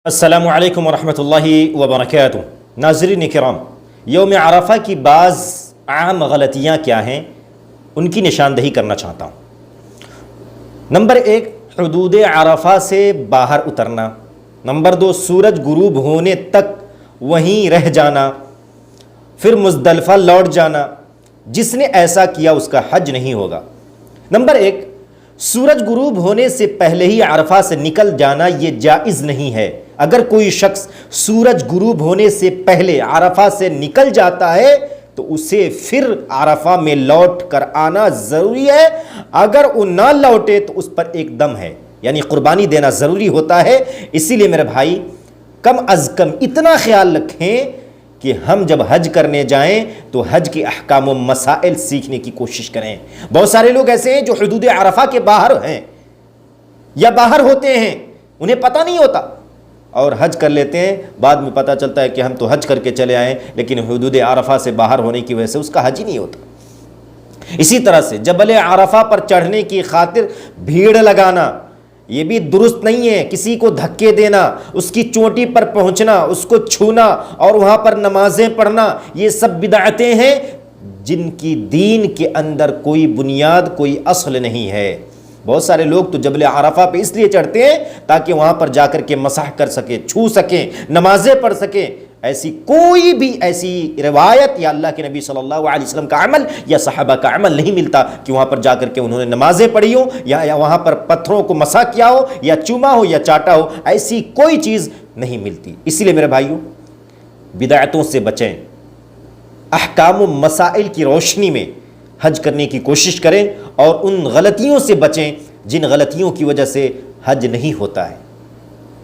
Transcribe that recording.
السلام علیکم ورحمۃ اللہ وبرکاتہ۔ ناظرین کرام، یوم عرفہ کی بعض عام غلطیاں کیا ہیں ان کی نشاندہی کرنا چاہتا ہوں۔ نمبر 1، حدود عرفہ سے باہر اترنا۔ نمبر 2، سورج غروب ہونے تک وہیں رہ جانا، پھر مزدلفہ لوٹ جانا۔ جس نے ایسا کیا اس کا حج نہیں ہوگا۔ نمبر 1، سورج غروب ہونے سے پہلے ہی عرفہ سے نکل جانا یہ جائز نہیں ہے۔ اگر کوئی شخص سورج غروب ہونے سے پہلے عرفہ سے نکل جاتا ہے تو اسے پھر عرفہ میں لوٹ کر آنا ضروری ہے۔ اگر وہ نہ لوٹے تو اس پر ایک دم ہے، یعنی قربانی دینا ضروری ہوتا ہے۔ اسی لیے میرے بھائی، کم از کم اتنا خیال رکھیں کہ ہم جب حج کرنے جائیں تو حج کے احکام و مسائل سیکھنے کی کوشش کریں۔ بہت سارے لوگ ایسے ہیں جو حدود عرفہ کے باہر ہیں یا باہر ہوتے ہیں، انہیں پتہ نہیں ہوتا اور حج کر لیتے ہیں۔ بعد میں پتہ چلتا ہے کہ ہم تو حج کر کے چلے آئے، لیکن حدود عرفہ سے باہر ہونے کی وجہ سے اس کا حج ہی نہیں ہوتا۔ اسی طرح سے جبل عرفہ پر چڑھنے کی خاطر بھیڑ لگانا یہ بھی درست نہیں ہے۔ کسی کو دھکے دینا، اس کی چوٹی پر پہنچنا، اس کو چھونا اور وہاں پر نمازیں پڑھنا، یہ سب بدعتیں ہیں جن کی دین کے اندر کوئی بنیاد، کوئی اصل نہیں ہے۔ بہت سارے لوگ تو جبل عرفہ پہ اس لیے چڑھتے ہیں تاکہ وہاں پر جا کر کے مسح کر سکیں، چھو سکیں، نمازیں پڑھ سکیں۔ ایسی کوئی بھی ایسی روایت یا اللہ کے نبی صلی اللہ علیہ وسلم کا عمل یا صحابہ کا عمل نہیں ملتا کہ وہاں پر جا کر کے انہوں نے نمازیں پڑھی ہو یا وہاں پر پتھروں کو مسح کیا ہو یا چوما ہو یا چاٹا ہو۔ ایسی کوئی چیز نہیں ملتی۔ اسی لیے میرے بھائیوں، بدعتوں سے بچیں، احکام و مسائل کی روشنی میں حج کرنے کی کوشش کریں اور ان غلطیوں سے بچیں جن غلطیوں کی وجہ سے حج نہیں ہوتا ہے۔